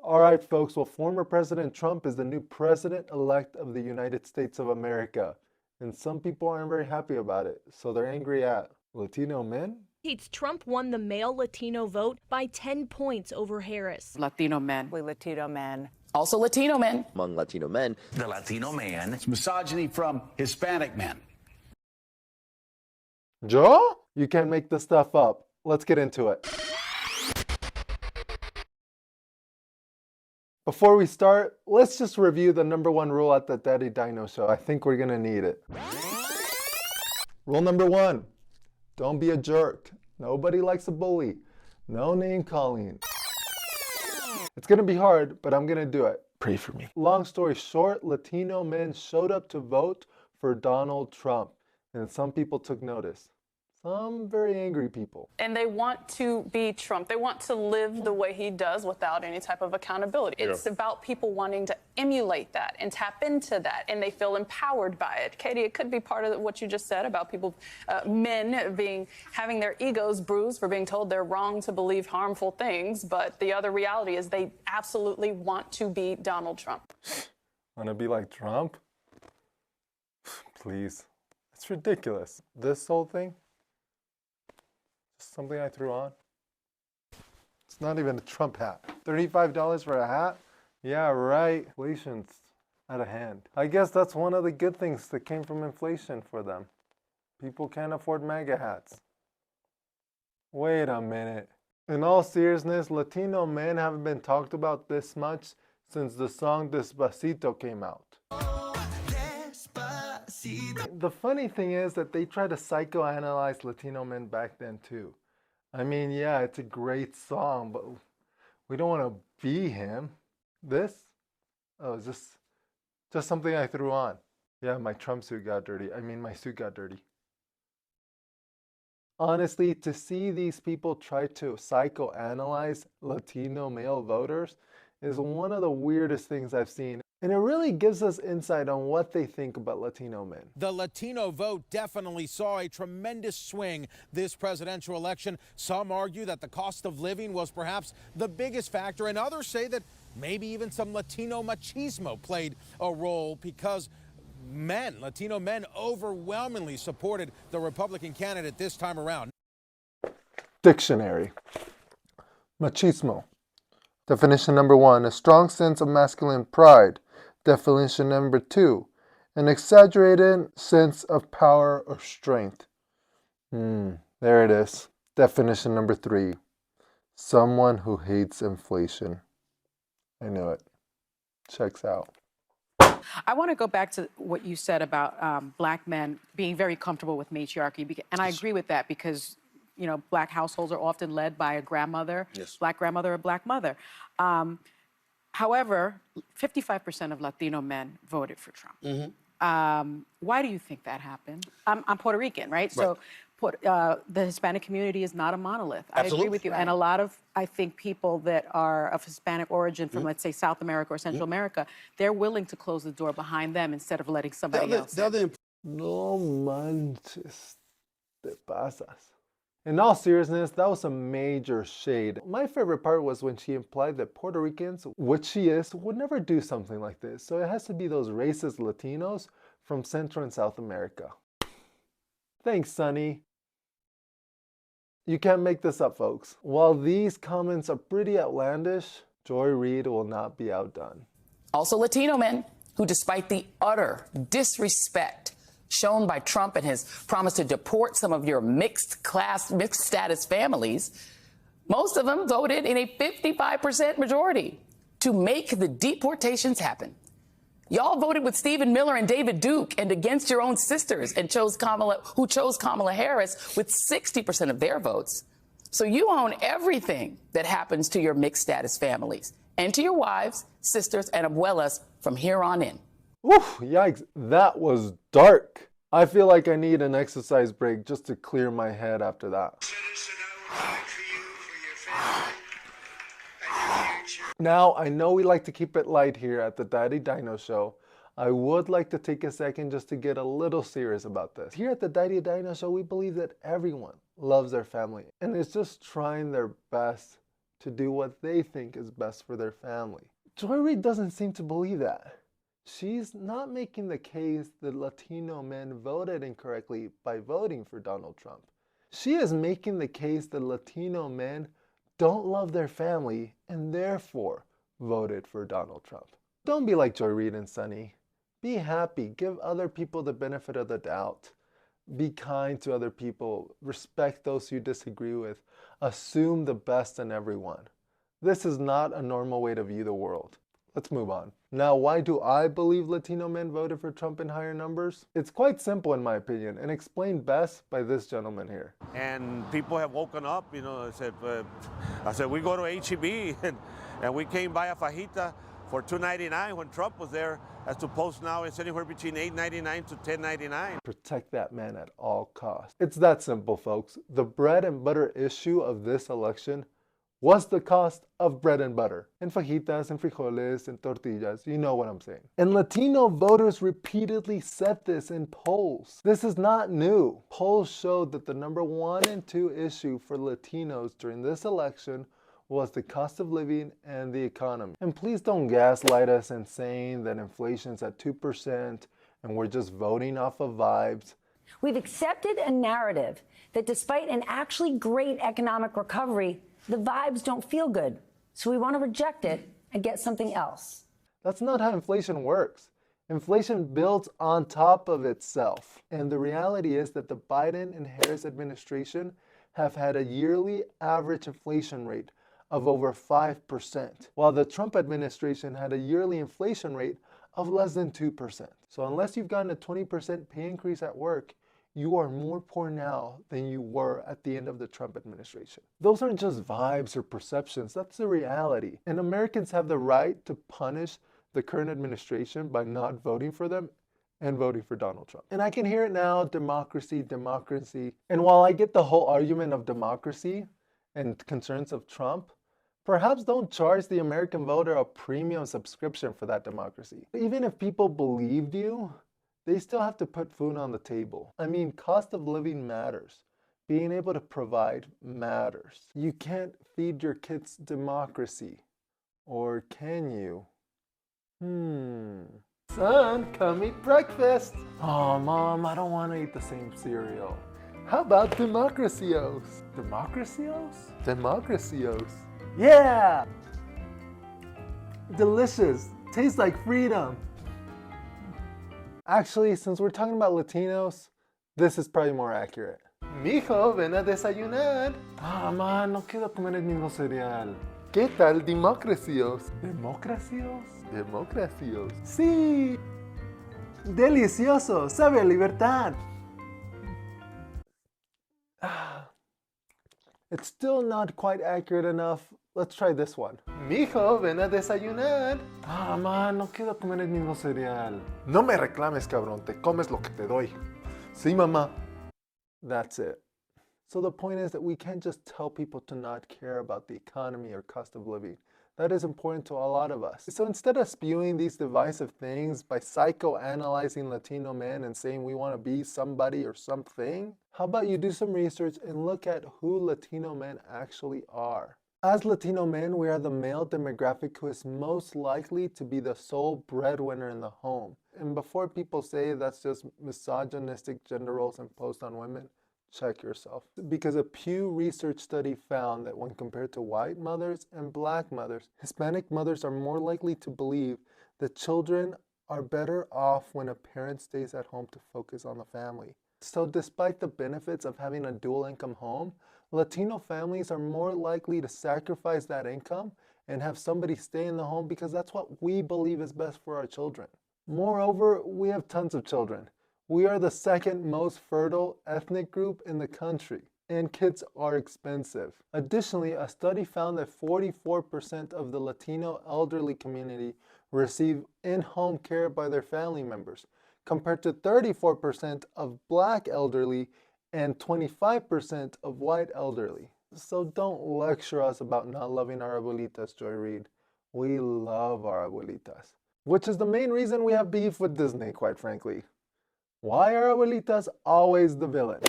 All right, folks. Well, former President Trump is the new president-elect of the United States of America. And some people aren't very happy about it. So they're angry at Latino men. Trump won the male Latino vote by 10 points over Harris. Latino men. We Latino men. Also Latino men. Among Latino men, the Latino man. It's misogyny from Hispanic men. Joe? You can't make this stuff up. Let's get into it. Before we start, let's just review the #1 rule at the Daddy Dino Show. I think we're gonna need it. Rule #1, don't be a jerk. Nobody likes a bully. No name calling. It's gonna be hard, but I'm gonna do it. Pray for me. Long story short, Latino men showed up to vote for Donald Trump, and some people took notice. Some very angry people. And they want to be Trump. They want to live the way he does without any type of accountability. Yeah. It's about people wanting to emulate that and tap into that, and they feel empowered by it. Katie, it could be part of what you just said about people, men having their egos bruised for being told they're wrong to believe harmful things, but the other reality is they absolutely want to be Donald Trump. Want to be like Trump? Please. It's ridiculous. This whole thing? Something I threw on. It's not even a Trump hat. $35 for a hat? Yeah, right. Inflation's out of hand. I guess that's one of the good things that came from inflation for them. People can't afford MAGA hats. Wait a minute. In all seriousness, Latino men haven't been talked about this much since the song Despacito came out. The funny thing is that they tried to psychoanalyze Latino men back then too. I mean, yeah, it's a great song, but we don't want to be him. This? Oh, it's just something I threw on. Yeah, my Trump suit got dirty. I mean, my suit got dirty. Honestly, to see these people try to psychoanalyze Latino male voters is one of the weirdest things I've seen. And it really gives us insight on what they think about Latino men. The Latino vote definitely saw a tremendous swing this presidential election. Some argue that the cost of living was perhaps the biggest factor, and others say that maybe even some Latino machismo played a role because Latino men overwhelmingly supported the Republican candidate this time around. Dictionary. Machismo. Definition #1, a strong sense of masculine pride. Definition #2, an exaggerated sense of power or strength. There it is. Definition #3, someone who hates inflation. I knew it. Checks out. I want to go back to what you said about black men being very comfortable with matriarchy, and I agree with that because, you know, black households are often led by a grandmother, yes. Black grandmother or black mother. However, 55% of Latino men voted for Trump. Mm-hmm. Why do you think that happened? I'm Puerto Rican, right? So the Hispanic community is not a monolith. Absolutely. I agree with you. Right. And a lot of, I think, people that are of Hispanic origin from, let's say, South America or Central America, they're willing to close the door behind them instead of letting somebody else in. No manches, te pasas. In all seriousness, that was a major shade. My favorite part was when she implied that Puerto Ricans, which she is, would never do something like this. So it has to be those racist Latinos from Central and South America. Thanks, Sonny. You can't make this up, folks. While these comments are pretty outlandish, Joy Reid will not be outdone. Also Latino men who, despite the utter disrespect shown by Trump and his promise to deport some of your mixed status families, most of them voted in a 55% majority to make the deportations happen. Y'all voted with Stephen Miller and David Duke and against your own sisters and chose Kamala Harris with 60% of their votes. So you own everything that happens to your mixed status families and to your wives, sisters, and abuelas from here on in. Oof, yikes, that was dark. I feel like I need an exercise break just to clear my head after that. Now, I know we like to keep it light here at the Daddy Dino Show. I would like to take a second just to get a little serious about this. Here at the Daddy Dino Show, we believe that everyone loves their family and is just trying their best to do what they think is best for their family. Joy Reid doesn't seem to believe that. She's not making the case that Latino men voted incorrectly by voting for Donald Trump. She is making the case that Latino men don't love their family and therefore voted for Donald Trump. Don't be like Joy Reid and Sunny. Be happy. Give other people the benefit of the doubt. Be kind to other people. Respect those you disagree with. Assume the best in everyone. This is not a normal way to view the world. Let's move on. Now, why do I believe Latino men voted for Trump in higher numbers? It's quite simple in my opinion, and explained best by this gentleman here. And people have woken up, I said, we go to H-E-B and we came by a fajita for $2.99 when Trump was there, as opposed now it's anywhere between $8.99 to $10.99. Protect that man at all costs. It's that simple, folks. The bread and butter issue of this election was the cost of bread and butter, and fajitas, and frijoles, and tortillas. You know what I'm saying. And Latino voters repeatedly said this in polls. This is not new. Polls showed that the number 1 and 2 issue for Latinos during this election was the cost of living and the economy. And please don't gaslight us in saying that inflation's at 2% and we're just voting off of vibes. We've accepted a narrative that despite an actually great economic recovery, the vibes don't feel good. So we want to reject it and get something else. That's not how inflation works. Inflation builds on top of itself. And the reality is that the Biden and Harris administration have had a yearly average inflation rate of over 5%, while the Trump administration had a yearly inflation rate of less than 2%. So unless you've gotten a 20% pay increase at work, you are more poor now than you were at the end of the Trump administration. Those aren't just vibes or perceptions, that's the reality. And Americans have the right to punish the current administration by not voting for them and voting for Donald Trump. And I can hear it now, democracy, democracy. And while I get the whole argument of democracy and concerns of Trump, perhaps don't charge the American voter a premium subscription for that democracy. Even if people believed you, they still have to put food on the table. I mean, cost of living matters. Being able to provide matters. You can't feed your kids democracy. Or can you? Son, come eat breakfast. Oh, Mom, I don't want to eat the same cereal. How about Democracios? Democracios? Democracios. Yeah! Delicious. Tastes like freedom. Actually, since we're talking about Latinos, this is probably more accurate. Mijo, ven a desayunar. Ah, man, no quiero comer el mismo cereal. ¿Qué tal Democracios? ¿Democracios? Democracios. Sí. Delicioso. Sabe a libertad. It's still not quite accurate enough. Let's try this one. Mijo, ven a desayunar. Ah, man, no quiero comer el mismo cereal. No me reclames, cabrón. Te comes lo que te doy. Sí, mamá. That's it. So the point is that we can't just tell people to not care about the economy or cost of living. That is important to a lot of us. So instead of spewing these divisive things by psychoanalyzing Latino men and saying we want to be somebody or something, how about you do some research and look at who Latino men actually are? As Latino men, we are the male demographic who is most likely to be the sole breadwinner in the home. And before people say that's just misogynistic gender roles imposed on women, check yourself. Because a Pew Research study found that when compared to white mothers and black mothers, Hispanic mothers are more likely to believe that children are better off when a parent stays at home to focus on the family. So despite the benefits of having a dual income home, Latino families are more likely to sacrifice that income and have somebody stay in the home because that's what we believe is best for our children. Moreover, we have tons of children. We are the second most fertile ethnic group in the country, and kids are expensive. Additionally, a study found that 44% of the Latino elderly community receive in-home care by their family members, compared to 34% of black elderly and 25% of white elderly. So don't lecture us about not loving our abuelitas, Joy Reid. We love our abuelitas, which is the main reason we have beef with Disney, quite frankly. Why are abuelitas always the villain?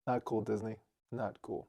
Not cool, Disney. Not cool.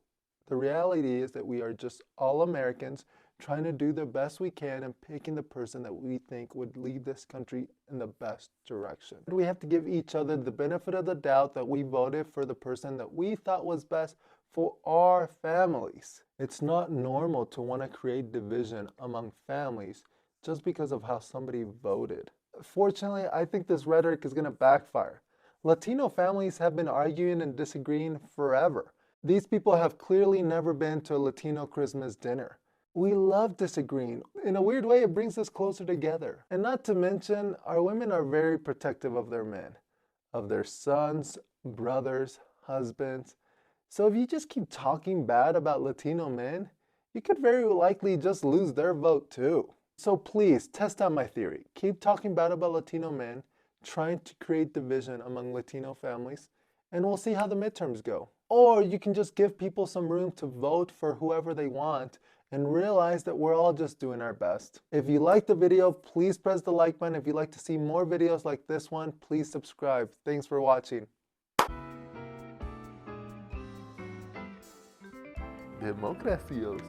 The reality is that we are just all Americans trying to do the best we can and picking the person that we think would lead this country in the best direction. We have to give each other the benefit of the doubt that we voted for the person that we thought was best for our families. It's not normal to want to create division among families just because of how somebody voted. Fortunately, I think this rhetoric is going to backfire. Latino families have been arguing and disagreeing forever. These people have clearly never been to a Latino Christmas dinner. We love disagreeing. In a weird way, it brings us closer together. And not to mention, our women are very protective of their men, of their sons, brothers, husbands. So if you just keep talking bad about Latino men, you could very likely just lose their vote too. So please, test out my theory. Keep talking bad about Latino men, trying to create division among Latino families, and we'll see how the midterms go. Or you can just give people some room to vote for whoever they want and realize that we're all just doing our best. If you liked the video, please press the like button. If you'd like to see more videos like this one, please subscribe. Thanks for watching. Democracios.